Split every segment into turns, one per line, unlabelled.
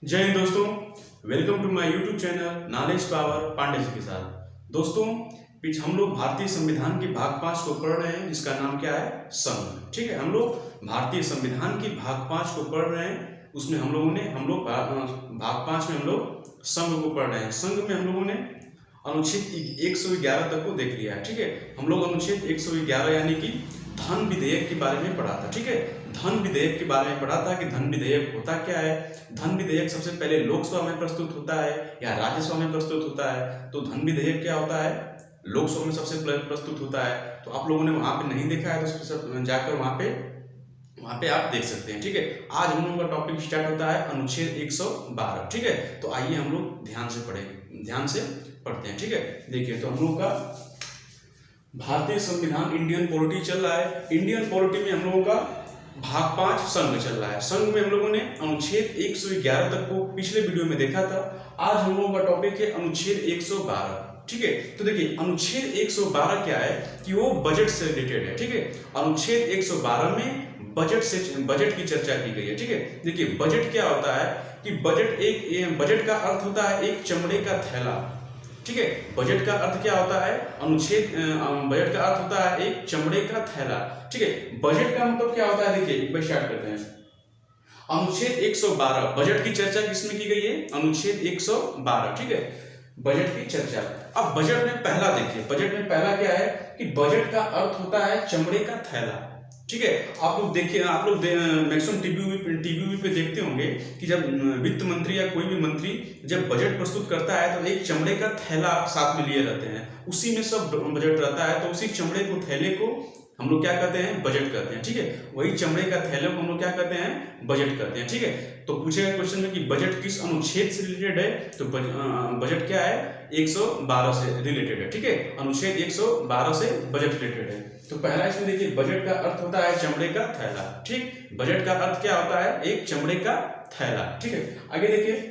जय हिंद दोस्तों। Welcome to my YouTube channel knowledge power Pandey ji के साथ। दोस्तों हम लोग भारतीय संविधान के भाग 5 को पढ़ रहे हैं जिसका नाम क्या है, संघ। ठीक है, हम लोग भारतीय संविधान की भाग 5 को पढ़ रहे हैं। उसमें हम लोग भाग 5 में हम लोग संघ को पढ़ रहे हैं। संघ में हम लोगों ने अनुच्छेद 111 तक को देख लिया है। ठीक है, हम लोग अनुच्छेद 111 यानी कि धन विधेयक के बारे में पढ़ा था। ठीक है, धन विधेयक के बारे में पढ़ा था कि धन विधेयक होता क्या है। धन विधेयक सबसे पहले लोकसभा में प्रस्तुत होता है या राज्यसभा में प्रस्तुत होता है। तो धन विधेयक क्या होता है, लोकसभा में सबसे पहले प्रस्तुत होता है। तो आप लोगों ने वहां पे नहीं देखा है तो जाकर वहां पे आप देख सकते हैं। ठीक है, आज हम लोगों का टॉपिक स्टार्ट होता है अनुच्छेद 112। ठीक है, तो आइए हम लोग ध्यान से पढ़ते हैं। ठीक है, देखिए तो हम लोगों का भारतीय संविधान इंडियन पॉलिटी चल रहा है। इंडियन पॉलिटी में हम लोगों का भाग 5 संघ चल रहा है। संघ में हम लोगों ने अनुच्छेद 111 तक को पिछले वीडियो में देखा था। आज हम लोगों का टॉपिक है अनुच्छेद 112। ठीक है, तो देखिए अनुच्छेद 112 क्या है कि वो बजट से रिलेटेड है। ठीक है, अनुच्छेद 112 में बजट की चर्चा की गई है। ठीक है, देखिए बजट क्या होता है कि बजट का अर्थ होता है एक चमड़े का थैला। ठीक है, बजट का अर्थ क्या होता है, बजट का अर्थ होता है एक चमड़े का थैला। ठीक है, बजट का मतलब क्या होता है, देखिए एक बार स्टार्ट करते हैं। अनुच्छेद 112 बजट की चर्चा किसमें की गई है, अनुच्छेद 112। ठीक है, बजट की चर्चा। अब बजट में पहला देखिए, बजट में पहला क्या है कि बजट का अर्थ होता है चमड़े का थैला। ठीक है, आप लोग देखिए, आप लोग मैक्सिमम टीवी पे देखते होंगे कि जब वित्त मंत्री या कोई भी मंत्री जब बजट प्रस्तुत करता है तो एक चमड़े का थैला साथ में लिए रहते हैं, उसी में सब बजट रहता है। तो उसी चमड़े को थैले को हम लोग क्या कहते हैं, बजट कहते हैं। ठीक है, वही चमड़े का थैले को हम लोग क्या कहते हैं, बजट कहते हैं। ठीक है, तो पूछेगा क्वेश्चन में कि बजट किस अनुच्छेद से रिलेटेड है, तो बजट क्या है, 112 से रिलेटेड है। ठीक है, अनुच्छेद 112 से बजट रिलेटेड है। तो पहला इसमें देखिए बजट का अर्थ होता है चमड़े का थैला। ठीक, बजट का अर्थ क्या होता है, एक चमड़े का थैला। ठीक है, आगे देखिए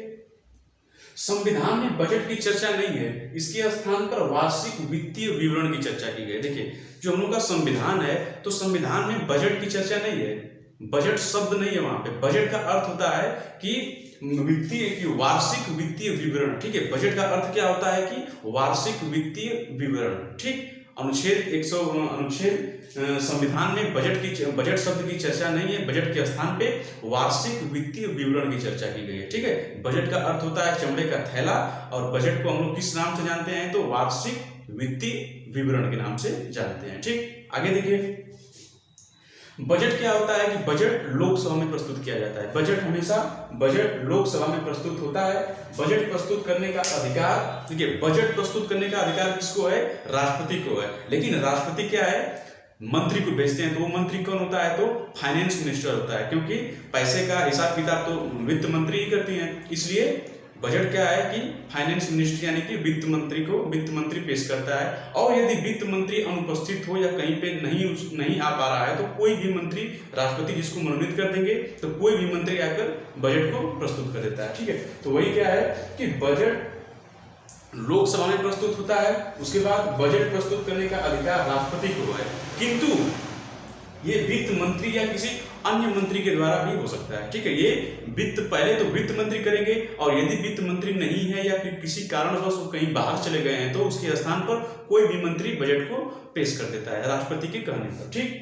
संविधान में बजट की चर्चा नहीं है, इसके स्थान पर वार्षिक वित्तीय विवरण की चर्चा की गई। देखिए जो हम लोग का संविधान है तो संविधान में बजट की चर्चा नहीं है, बजट शब्द नहीं है वहां पे। बजट का अर्थ होता है कि वार्षिक वित्तीय विवरण। ठीक है, बजट का अर्थ क्या होता है कि वार्षिक वित्तीय विवरण। ठीक, अनुच्छेद संविधान में बजट शब्द की चर्चा नहीं है, बजट के स्थान पे वार्षिक वित्तीय विवरण की चर्चा की गई है। ठीक है, बजट का अर्थ होता है चमड़े का थैला और बजट को हम लोग किस नाम से जानते हैं, तो वार्षिक वित्तीय विवरण के नाम से जानते हैं। ठीक, आगे देखिए बजट क्या होता है कि बजट लोकसभा में प्रस्तुत किया जाता है। बजट लोकसभा में प्रस्तुत होता है। बजट प्रस्तुत करने का अधिकार, देखिए बजट प्रस्तुत करने का अधिकार किसको है, राष्ट्रपति को है। लेकिन राष्ट्रपति क्या है, मंत्री को भेजते हैं। तो वो मंत्री कौन होता है, तो फाइनेंस मिनिस्टर होता है, क्योंकि पैसे का हिसाब किताब तो वित्त मंत्री ही करती हैं। इसलिए बजट क्या है कि फाइनेंस मिनिस्ट्री यानी कि वित्त मंत्री पेश करता है। और यदि वित्त मंत्री अनुपस्थित हो या कहीं पे नहीं आ पा रहा है तो कोई भी मंत्री, राष्ट्रपति जिसको मनोनीत कर देंगे तो कोई भी मंत्री आकर बजट को प्रस्तुत कर देता है। ठीक है, तो वही क्या है कि बजट लोकसभा में प्रस्तुत होता है, उसके बाद बजट प्रस्तुत करने का अधिकार राष्ट्रपति को है, किंतु ये वित्त मंत्री या किसी अन्य मंत्री के द्वारा भी हो सकता है। ठीक है, ये पहले तो वित्त मंत्री करेंगे और यदि वित्त मंत्री नहीं है या फिर किसी कारणवश वो कहीं बाहर चले गए हैं तो उसके स्थान पर कोई भी मंत्री बजट को पेश कर देता है राष्ट्रपति के कहने पर। ठीक,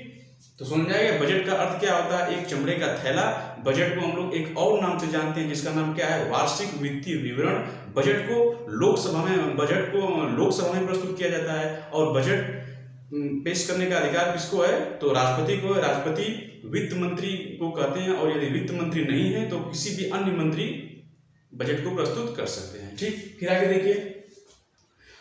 तो समझ जाएगा बजट का अर्थ क्या होता है, एक चमड़े का थैला। बजट को हम लोग एक और नाम से जानते हैं जिसका नाम क्या है, वार्षिक वित्तीय विवरण। बजट को लोकसभा में प्रस्तुत किया जाता है और बजट पेश करने का अधिकार किसको है, तो राष्ट्रपति को है। राष्ट्रपति वित्त मंत्री को कहते हैं और यदि वित्त मंत्री नहीं है तो किसी भी अन्य मंत्री बजट को प्रस्तुत कर सकते हैं। ठीक, फिर आगे देखिए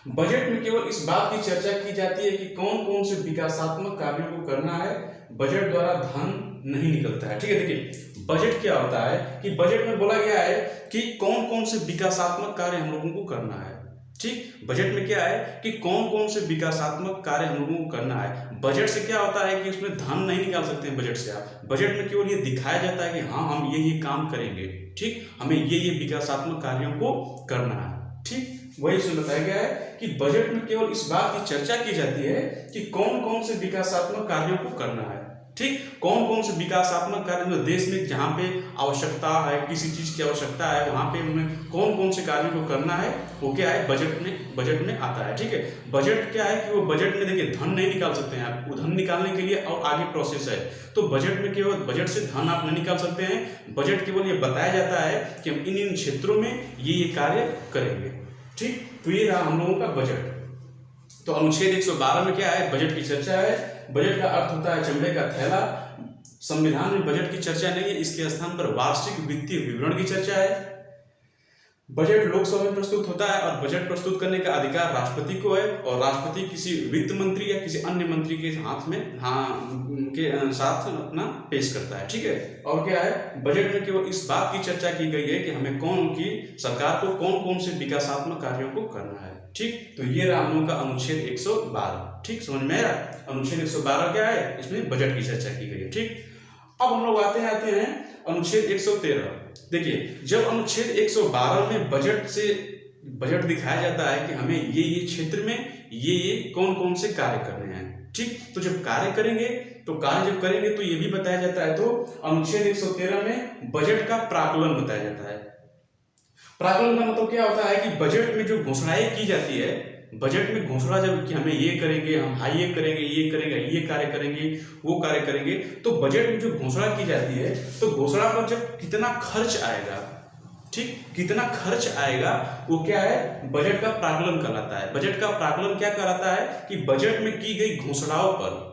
बजट में केवल इस बात की चर्चा की जाती है कि कौन कौन से विकासात्मक कार्यों को करना है, बजट द्वारा धन नहीं निकलता है। ठीक है, देखिए बजट क्या होता है कि बजट में बोला गया है कि कौन कौन से विकासात्मक कार्य हम लोगों को करना है। ठीक, बजट में क्या है कि कौन कौन से विकासात्मक कार्य हम लोगों को करना है। बजट से क्या होता है कि उसमें धन नहीं निकाल सकते हैं। बजट से आप, बजट में केवल ये दिखाया जाता है कि हाँ हम ये काम करेंगे। ठीक, हमें ये विकासात्मक कार्यों को करना है। ठीक, वही इसमें बताया गया है कि बजट में केवल इस बात की चर्चा की जाती है कि कौन कौन से विकासात्मक कार्यों को करना है। ठीक, कौन कौन से विकासात्मक कार्य में देश में जहाँ पे आवश्यकता है, किसी चीज की आवश्यकता है, वहाँ पे हमें कौन कौन से कार्यों को करना है, वो क्या है बजट में आता है। ठीक है, बजट क्या है कि वो बजट में देखिए धन नहीं निकाल सकते हैं आप, वो धन निकालने के लिए और आगे प्रोसेस है। तो बजट में केवल बजट से धन आप नहीं निकाल सकते हैं, बजट केवल ये बताया जाता है कि हम इन क्षेत्रों में ये कार्य करेंगे। ठीक, तो ये रहा हम लोगों का बजट। तो अनुच्छेद 112 में क्या है, बजट की चर्चा है। बजट का अर्थ होता है चमड़े का थैला। संविधान में बजट की चर्चा नहीं है, इसके स्थान पर वार्षिक वित्तीय विवरण की चर्चा है। बजट लोकसभा में प्रस्तुत होता है और बजट प्रस्तुत करने का अधिकार राष्ट्रपति को है, और राष्ट्रपति किसी वित्त मंत्री या किसी अन्य मंत्री के हाथ में के साथ अपना पेश करता है। ठीक है, और क्या है, बजट में केवल इस बात की चर्चा की गई है कि हमें सरकार को कौन कौन से विकासात्मक कार्यों को करना है। ठीक, तो ये रहा हम लोगों का अनुच्छेद 112। ठीक, समझ में आया? अनुच्छेद 112 क्या है, इसमें बजट की चर्चा की गई है। ठीक, अब हम लोग आते हैं अनुच्छेद 113। देखिए, जब अनुच्छेद 112 में बजट दिखाया जाता है कि हमें ये क्षेत्र में ये कौन कौन से कार्य करने हैं। ठीक, तो जब कार्य करेंगे तो ये भी बताया जाता है। तो अनुच्छेद 113 में बजट का प्राक्कलन बताया जाता है। प्राक्कलन का मतलब क्या होता है कि बजट में जो घोषणाएं की जाती है, बजट में घोषणा जब कि हमें ये करेंगे, हम ये करेंगे, ये कार्य करेंगे, वो कार्य करेंगे, तो बजट में जो घोषणा की जाती है, तो घोषणा पर जब कितना खर्च आएगा, ठीक, कितना खर्च आएगा, वो क्या है, बजट का प्राक्कलन कहलाता है। बजट का प्राक्कलन क्या कहलाता है कि बजट में की गई घोषणाओं पर,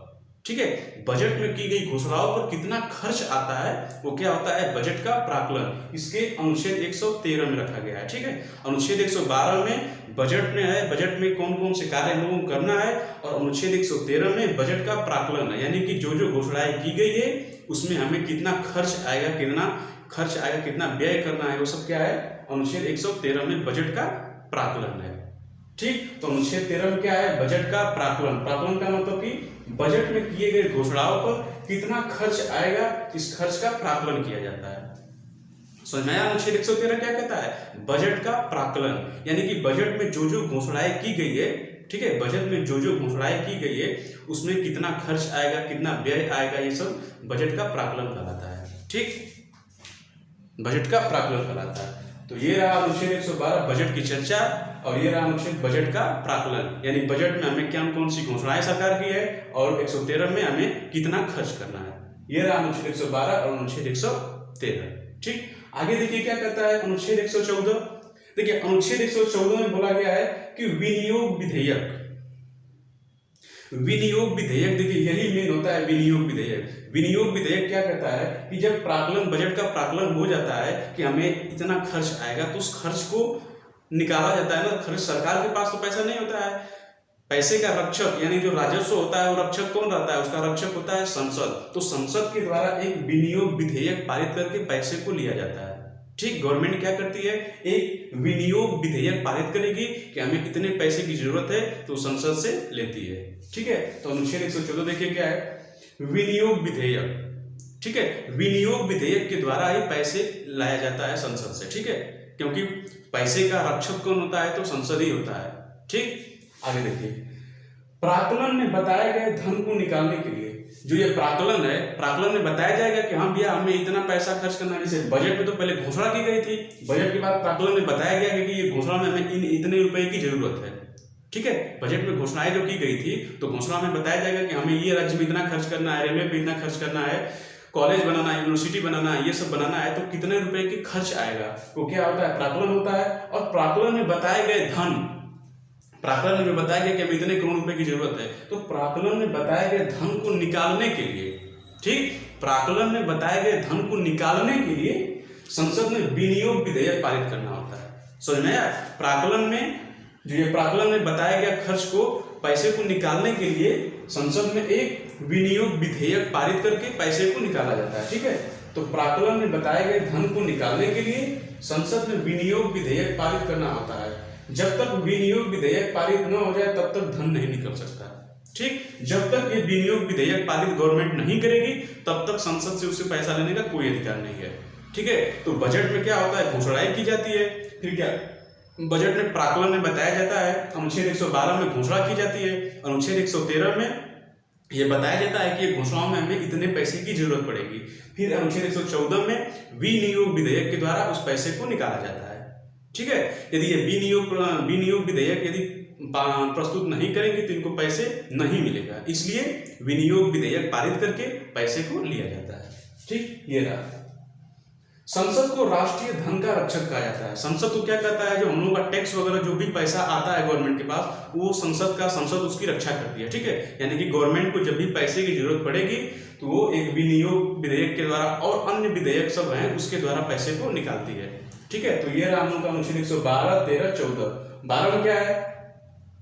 ठीक है, बजट में की गई घोषणाओं पर कितना खर्च आता है, वो क्या होता है, बजट का प्राक्कलन। इसके अनुच्छेद 113 में रखा गया है। ठीक है, अनुच्छेद 112 में बजट में है, बजट में कौन कौन से कार्य लोगों को करना है, और अनुच्छेद 113 में बजट का प्राक्कलन है, यानी कि जो घोषणाएं की गई है उसमें हमें कितना खर्च आएगा, कितना व्यय करना है, वो सब क्या है, अनुच्छेद 113 में बजट का प्राक्कलन है। ठीक, तो अनुच्छेद 13 में क्या है, बजट का प्राक्कलन। प्राक्कलन का मतलब कि बजट में किए गए घोषणाओं पर कितना खर्च आएगा, इस खर्च का प्राक्कलन किया जाता है। समझ में आया? अनुच्छेद 113 क्या कहता है, बजट का प्राक्कलन, यानी कि बजट में जो घोषणाएं की गई है, ठीक है, बजट में जो घोषणाएं की गई है उसमें कितना खर्च आएगा, कितना व्यय आएगा, ये सब बजट का प्राक्कलन कहलाता है। ठीक, बजट का प्राक्कलन कहलाता है। तो ये रहा अनुच्छेद 112 बजट की चर्चा, और ये रहा अनुच्छेद बजट का प्राक्कलन, यानी बजट में हमें क्या कौन सी घोषणाएं सरकार की है, और 113 में हमें कितना खर्च करना है। ये रहा अनुच्छेद 112 और अनुच्छेद 113। ठीक, आगे देखिए क्या कहता है अनुच्छेद 114। देखिए, अनुच्छेद 114 में बोला गया है कि विनियोग विधेयक, देखिए यही मेन होता है विनियोग विधेयक। विनियोग विधेयक क्या कहता है कि जब प्राक्कलन, बजट का प्राक्कलन हो जाता है कि हमें इतना खर्च आएगा, तो उस खर्च को निकाला जाता है ना। खर्च, सरकार के पास तो पैसा नहीं होता है, पैसे का रक्षक यानी जो राजस्व होता है, वो रक्षक कौन रहता है, उसका रक्षक होता है संसद। तो संसद के द्वारा एक विनियोग विधेयक पारित करके पैसे को लिया जाता है। ठीक, गवर्नमेंट क्या करती है, एक विनियोग विधेयक पारित करेगी कि हमें इतने पैसे की जरूरत है, तो संसद से लेती है। ठीक है, तो अनुच्छेद 114 देखिए क्या है, विनियोग विधेयक। ठीक है, विनियोग विधेयक के द्वारा ही पैसे लाया जाता है संसद से। ठीक है, क्योंकि पैसे का रक्षक कौन होता है, तो संसद ही होता है। ठीक, आगे देखिए, प्राक्कलन में बताए गए धन को निकालने के लिए, जो ये प्राक्कलन है, प्राक्कलन में बताया जाएगा कि हाँ भैया हमें इतना पैसा खर्च करना है। जैसे बजट में तो पहले घोषणा की गई थी, बजट के बाद प्राक्कलन में बताया गया कि ये घोषणा में हमें इतने रुपए की जरूरत है। ठीक है, बजट में घोषणाएं जो की गई थी, तो घोषणा में बताया जाएगा कि हमें ये राज्य में इतना खर्च करना है, रेलवे पे इतना खर्च करना है, कॉलेज बनाना है, यूनिवर्सिटी बनाना है, ये सब बनाना है, तो कितने रुपए की खर्च आएगा, वो क्या होता है, प्राक्कलन होता है। और प्राक्कलन में बताए गए धन, प्राक्कलन में बताया गया कि हमें इतने करोड़ रुपए की जरूरत है, तो प्राक्कलन में बताए गए धन को निकालने के लिए, ठीक, प्राक्कलन में बताए गए धन को निकालने के लिए संसद में विनियोग विधेयक पारित करना होता है। समझ में आया? प्राक्कलन में जो ये प्राक्कलन में बताया गया खर्च को, पैसे को निकालने के लिए संसद में एक विनियोग विधेयक पारित करके पैसे को निकाला जाता है। ठीक है, तो प्राक्कलन में बताए गए धन को निकालने के लिए संसद में विनियोग विधेयक पारित करना होता है। जब तक विनियोग विधेयक पारित न हो जाए तब तक धन नहीं निकल सकता। ठीक, जब तक ये विनियोग विधेयक पारित गवर्नमेंट नहीं करेगी तब तक संसद से उसे पैसा लेने का कोई अधिकार नहीं है। ठीक है, तो बजट में क्या होता है, घोषणाएं की जाती है, फिर क्या बजट में प्राक्कलन में बताया जाता है, अनुच्छेद 112 में घोषणा की जाती है, अनुच्छेद 113 में ये बताया जाता है कि घोषणाओं में हमें इतने पैसे की जरूरत पड़ेगी। फिर अनुच्छेद 114 में विनियोग विधेयक के द्वारा उस पैसे को निकाला जाता है। ठीक है, यदि ये विनियोग विधेयक यदि प्रस्तुत नहीं करेंगे तो इनको पैसे नहीं मिलेगा, इसलिए विनियोग विधेयक पारित करके पैसे को लिया जाता है। ठीक, ये रहा। संसद को राष्ट्रीय धन का रक्षक कहा जाता है। संसद तो क्या करता है, जो हम लोगों का टैक्स वगैरह जो भी पैसा आता है गवर्नमेंट के पास, वो संसद उसकी रक्षा करती है। ठीक है, यानी कि गवर्नमेंट को जब भी पैसे की जरूरत पड़ेगी तो वो एक विनियोग विधेयक के द्वारा और अन्य विधेयक सब हैं उसके द्वारा पैसे को निकालती है। ठीक है, तो ये रहा हम लोग का अनुच्छेद 112, 13, 14। 12 में क्या है,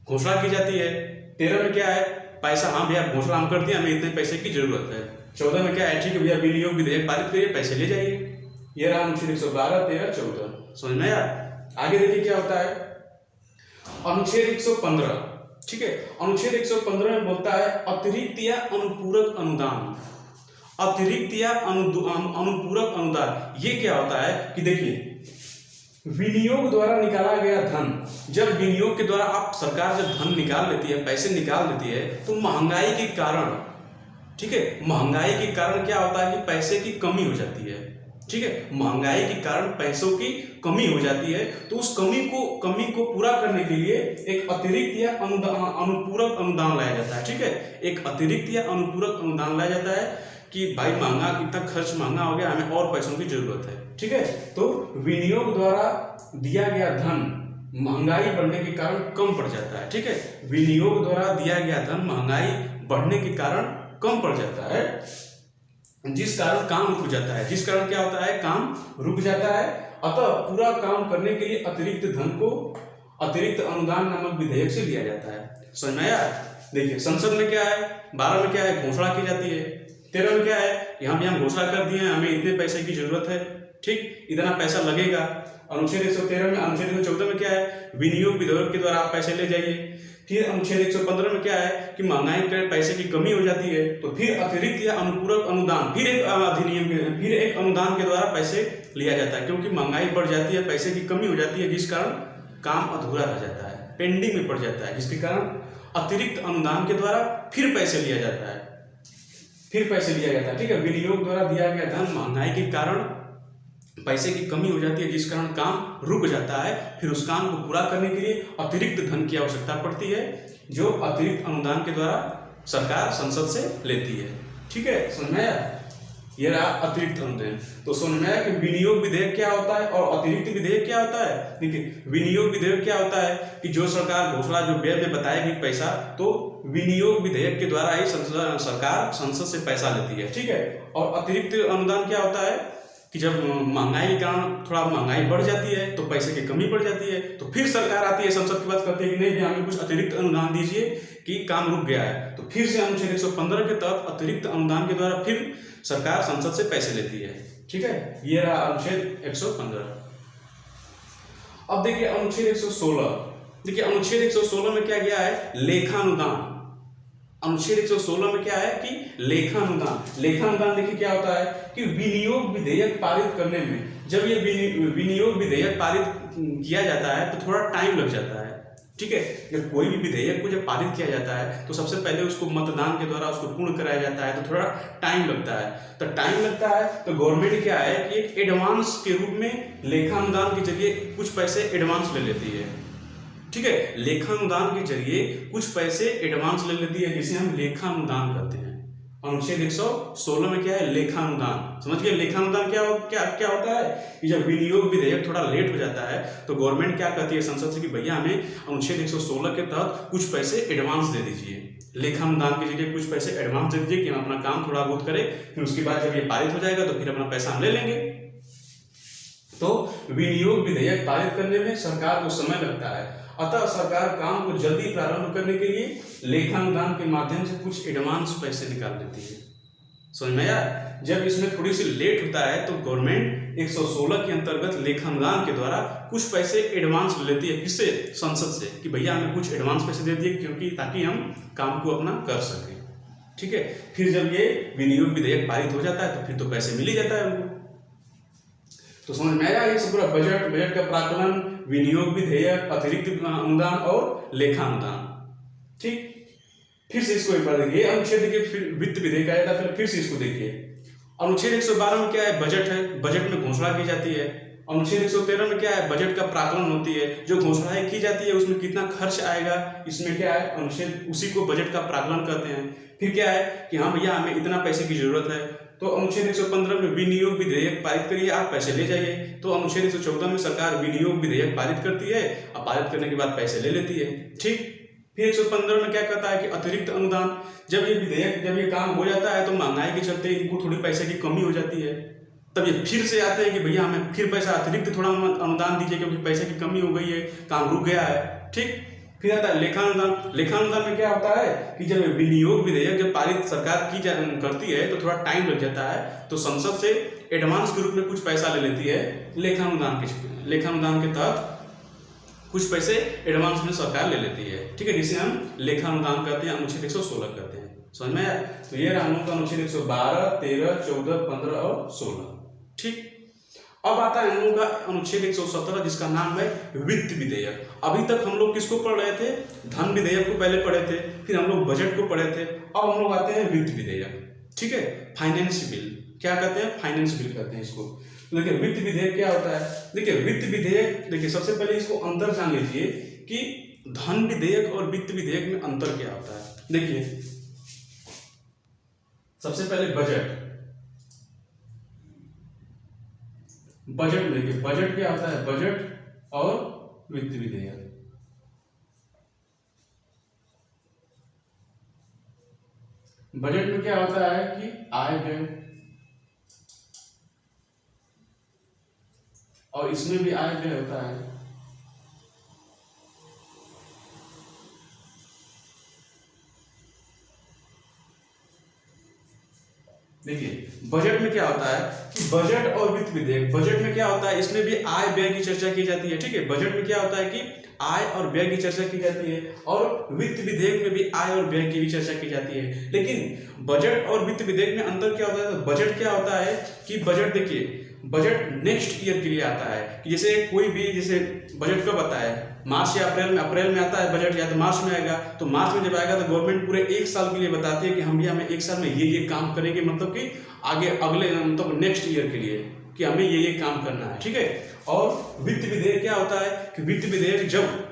घोषणा की जाती है। 13 में क्या है, पैसा, हाँ भैया घोषणा हम कर दिए, हमें इतने पैसे की जरूरत है। 14 में क्या है, ठीक है भैया विनियोग विधेयक पारित करिए, पैसे ले जाइए। ये रहा अनुच्छेद 112, 13, 14। समझ में आया? आगे देखिए क्या होता है, अनुच्छेद 115। ठीक है, अनुच्छेद 115 में बोलता है अतिरिक्त या अनुपूरक अनुदान। अतिरिक्त या अनुपूरक अनुदान, ये क्या होता है कि देखिए, विनियोग द्वारा निकाला गया धन, जब विनियोग के द्वारा आप सरकार जब धन निकाल लेती है, पैसे निकाल लेती है, तो महंगाई के कारण, ठीक है, महंगाई के कारण क्या होता है कि पैसे की कमी हो जाती है। ठीक है, महंगाई के कारण पैसों की कमी हो जाती है, तो उस कमी को पूरा करने के लिए एक अतिरिक्त या अनुपूरक अनुदान लाया जाता है। ठीक है, एक अतिरिक्त या अनुपूरक अनुदान लाया जाता है कि भाई महंगा, इतना खर्च महंगा हो गया, हमें और पैसों की जरूरत है। ठीक है, तो विनियोग द्वारा दिया गया धन महंगाई बढ़ने के कारण कम पड़ जाता है। ठीक है, विनियोग द्वारा दिया गया धन महंगाई बढ़ने के कारण कम पड़ जाता है, जिस कारण काम रुक जाता है। जिस कारण क्या होता है, काम रुक जाता है। अतः पूरा काम करने के लिए अतिरिक्त धन को अतिरिक्त अनुदान नामक विधेयक से लिया जाता है। समझ में आया? देखिए, संसद में क्या है, 12 में क्या है, घोषणा की जाती है। 13 में क्या है, यहाँ भी हम घोषणा कर दिए हैं, हमें इतने पैसे की जरूरत है, ठीक, इतना पैसा लगेगा। अनुच्छेद 113 में, अनुच्छेद 114 में क्या है, विनियोग विधेयक के द्वारा आप पैसे ले जाइए। फिर अनुच्छेद 115 में क्या है कि महंगाई के पैसे की कमी हो जाती है, तो फिर अतिरिक्त या अनुपूरक अनुदान, फिर एक अधिनियम, फिर एक अनुदान के द्वारा पैसे लिया जाता है, क्योंकि महंगाई बढ़ जाती है, पैसे की कमी हो जाती है, जिस कारण काम अधूरा रह जाता है, पेंडिंग में पड़ जाता है, जिसके कारण अतिरिक्त अनुदान के द्वारा फिर पैसे लिया जाता है, फिर पैसे लिया जाता है। ठीक है, विनियोग द्वारा दिया गया धन महंगाई के कारण पैसे की कमी हो जाती है, जिस कारण काम रुक जाता है, फिर उस काम को पूरा करने के लिए अतिरिक्त धन की आवश्यकता पड़ती है, जो अतिरिक्त अनुदान के द्वारा सरकार संसद से लेती है। ठीक है, समझ में आया? ये रहा अतिरिक्त अनुदान। तो समझ में आया कि विनियोग विधेयक क्या होता है और अतिरिक्त विधेयक क्या होता है। देखिए, विनियोग विधेयक क्या होता है कि जो सरकार घोषणा जो व्यय में बताएगी पैसा, तो विनियोग विधेयक के द्वारा ही सरकार संसद से पैसा लेती है। ठीक है, और अतिरिक्त अनुदान क्या होता है कि जब महंगाई के कारण थोड़ा महंगाई बढ़ जाती है, तो पैसे की कमी बढ़ जाती है, तो फिर सरकार आती है, संसद के पास कहती है कि नहीं, हमें कुछ अतिरिक्त अनुदान दीजिए कि काम रुक गया है। तो फिर से अनुच्छेद 115 के तहत अतिरिक्त अनुदान के द्वारा फिर सरकार संसद से पैसे लेती है। ठीक है, ये रहा अनुच्छेद 115। अब देखिए अनुच्छेद 116। देखिए, अनुच्छेद 116 में क्या गया है, लेखानुदान। अनुच्छेद 116 में क्या है कि लेखानुदान। लेखानुदान देखिए क्या होता है कि विनियोग विधेयक पारित करने में, जब ये विनियोग विधेयक पारित किया जाता है तो थोड़ा टाइम लग जाता है। ठीक है, जब कोई भी विधेयक को जब पारित किया जाता है तो सबसे पहले उसको मतदान के द्वारा उसको पूर्ण कराया जाता है, तो थोड़ा टाइम लगता है। तो टाइम लगता है तो गवर्नमेंट क्या है कि एक एडवांस के रूप में लेखानुदान के जरिए कुछ पैसे एडवांस ले लेती है। ठीक है, लेखानुदान के जरिए कुछ पैसे एडवांस ले लेती है, जिसे हम लेखानुदान कहते हैं। अनुच्छेद 116 में क्या है, लेखानुदान। समझ गए, लेखानुदान क्या होता है कि जब विनियोग विधेयक थोड़ा लेट हो जाता है तो गवर्नमेंट क्या कहती है संसद से कि भैया हमें अनुच्छेद 116 के तहत कुछ पैसे एडवांस दे दीजिए। लेखानुदान के जरिए कुछ पैसे एडवांस दे दीजिए कि हम अपना काम थोड़ा बहुत करें, फिर उसके बाद जब ये पारित हो जाएगा तो फिर अपना पैसा हम ले लेंगे। तो विनियोग विधेयक पारित करने में सरकार को समय लगता है, अतः सरकार काम को जल्दी प्रारंभ करने के लिए लेखानुदान के माध्यम से कुछ एडवांस पैसे निकाल लेती है। समझ में आया? जब इसमें थोड़ी सी लेट होता है तो गवर्नमेंट 116 के अंतर्गत लेखानुदान के द्वारा कुछ पैसे एडवांस लेती है, किससे, संसद से, कि भैया हमें कुछ एडवांस पैसे दे दिए, क्योंकि ताकि हम काम को अपना कर सकें। ठीक है, फिर जब ये विनियोग विधेयक पारित हो जाता है तो फिर तो पैसे मिल ही जाता है उनको। तो समझ में आया, ये सब पूरा बजट का प्राकलन, विनियोग विधेयक, अतिरिक्त अनुदान और लेखानुदान। ठीक, फिर से इसको एक बार देखिए, अनुच्छेद देखिए, फिर वित्त विधेयक आया था, फिर से इसको देखिए। अनुच्छेद 112 में क्या है, बजट है, बजट में घोषणा की जाती है। अनुच्छेद 113 में क्या है, बजट का प्राकलन होती है, जो घोषणाएं की जाती है उसमें कितना खर्च आएगा, इसमें क्या है अनुच्छेद, उसी को बजट का प्राकलन कहते हैं। फिर क्या है कि हाँ भैया हमें इतना पैसे की जरूरत है, तो अनुच्छेद 115 में विनियोग विधेयक पारित करिए, आप पैसे ले जाइए। तो अनुच्छेद 114 में सरकार विनियोग विधेयक पारित करती है और पारित करने के बाद पैसे ले लेती है, ठीक। फिर 115 में क्या कहता है कि अतिरिक्त अनुदान, जब ये विधेयक, जब ये काम हो जाता है तो महंगाई के चलते इनको थोड़ी पैसे की कमी हो जाती है, तब ये फिर से आते हैं कि भैया हमें फिर पैसा अतिरिक्त थोड़ा अनुदान दीजिए क्योंकि पैसे की कमी हो गई है, काम रुक गया है, ठीक। फिर आता है लेखानुदान। लेखानुदान में क्या होता है कि जब विनियोग विधेयक जब पारित सरकार की करती है तो थोड़ा टाइम लग जाता है, तो संसद से एडवांस के रूप में कुछ पैसा ले लेती है लेखानुदान के तहत कुछ पैसे एडवांस में सरकार ले लेती है, ठीक है, जिसे हम लेखानुदान कहते हैं, अनुच्छेद 116 कहते हैं। समझ में आया? तो ये रहा हम लोग का अनुच्छेद 112, 13, 14, 15 और 16, ठीक। अब आता है हम लोग का अनुच्छेद 117 जिसका नाम है वित्त विधेयक। अभी तक हम लोग किसको पढ़ रहे थे, धन विधेयक को पहले पढ़े थे, फिर हम लोग बजट को पढ़े थे, अब हम लोग आते हैं वित्त विधेयक, ठीक है। फाइनेंस बिल क्या कहते हैं, फाइनेंस बिल कहते हैं इसको। देखिए वित्त विधेयक क्या होता है, देखिए वित्त विधेयक, देखिए सबसे पहले इसको अंतर जान लीजिए कि धन विधेयक और वित्त विधेयक में अंतर क्या होता है। देखिए सबसे पहले बजट में देखिए बजट क्या होता है, बजट और वित्त विधेयक। बजट में क्या होता है कि आय व्यय, और इसमें भी आय व्यय होता है। देखिए बजट में क्या होता है कि बजट और वित्त विधेयक, बजट में क्या होता है, इसमें भी आय व्यय की चर्चा की जाती है, ठीक है। बजट में क्या होता है कि आय और व्यय की चर्चा की जाती है, और वित्त विधेयक में भी आय और व्यय की भी चर्चा की जाती है। लेकिन बजट और वित्त विधेयक में अंतर क्या होता है, तो बजट क्या होता है कि बजट, देखिए बजट नेक्स्ट ईयर के लिए आता है, कि जैसे कोई भी, जैसे बजट कब आता है, मार्च या अप्रैल में आता है बजट, या तो मार्च में आएगा, तो मार्च में जब आएगा तो गवर्नमेंट पूरे एक साल के लिए बताती है कि हम भी हमें एक साल में ये काम करेंगे, मतलब कि आगे अगले मतलब नेक्स्ट ईयर के लिए कि हमें ये काम करना है, ठीक है। और वित्त विधेयक क्या होता है कि वित्त विधेयक जब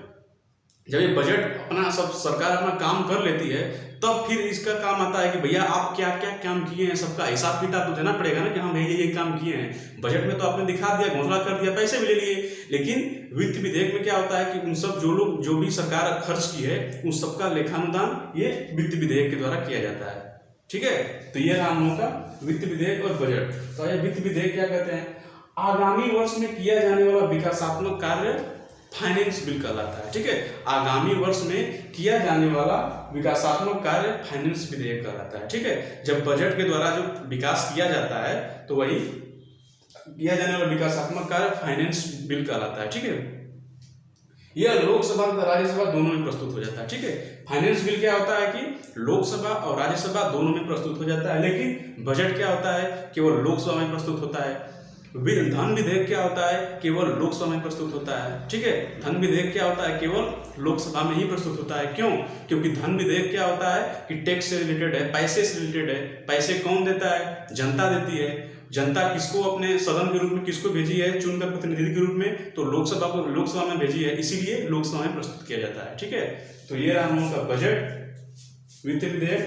ये बजट अपना सब सरकार अपना काम कर लेती है, तब फिर इसका काम आता है कि भैया आप क्या क्या काम किए हैं, सबका हिसाब किताब तो देना पड़ेगा ना कि हम ये काम किए हैं। बजट में तो आपने दिखा दिया, घोषणा कर दिया, पैसे भी ले लिए, लेकिन वित्त विधेयक में क्या होता है कि उन सब जो भी सरकार खर्च की है उन सबका लेखानुदान ये वित्त विधेयक के द्वारा किया जाता है, ठीक है। तो ये हम लोगों का वित्त विधेयक और बजट। तो ये वित्त विधेयक क्या कहते हैं, आगामी वर्ष में किया जाने वाला विकासात्मक कार्य फाइनेंस बिल कहलाता है, ठीक है। आगामी वर्ष में किया जाने वाला विकासात्मक कार्य फाइनेंस विधेयक कहलाता है, ठीक है। जब बजट के द्वारा जो विकास किया जाता है तो वही किया जाने वाला विकासात्मक कार्य फाइनेंस बिल कहलाता है, ठीक है। यह लोकसभा तथा राज्यसभा दोनों में प्रस्तुत हो जाता है, ठीक है। फाइनेंस बिल क्या होता है कि लोकसभा और राज्यसभा दोनों में प्रस्तुत हो जाता है, लेकिन बजट क्या होता है केवल लोकसभा में प्रस्तुत होता है। धन विधेयक क्या होता है, केवल लोकसभा में प्रस्तुत होता है, ठीक है। धन विधेयक क्या होता है, केवल लोकसभा में ही प्रस्तुत होता है। क्यों? क्योंकि धन विधेयक क्या होता है कि टैक्स से रिलेटेड है, पैसे से रिलेटेड है। पैसे कौन देता है? जनता देती है। जनता किसको अपने सदन के रूप में किसको भेजी है? चुनकर प्रतिनिधि के रूप में, तो लोकसभा में भेजी है, इसीलिए लोकसभा में प्रस्तुत किया जाता है, ठीक है। तो ये रहा हम लोगों का बजट, वित्त विधेयक,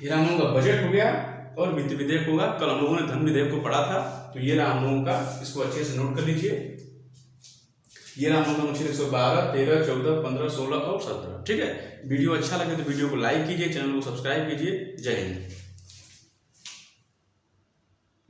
ये रहा हम लोगों का बजट हो गया और वित्त विधेयक होगा। कल हम लोगों ने धन विधेयक को पढ़ा था, तो ये रहा हम लोगों का, इसको अच्छे से नोट कर लीजिए। ये रहा हम लोगों का अनुच्छेद 112, 13, 14, 15, 16 और 17, ठीक है। वीडियो अच्छा लगे तो वीडियो को लाइक कीजिए, चैनल को सब्सक्राइब कीजिए। जय हिंद।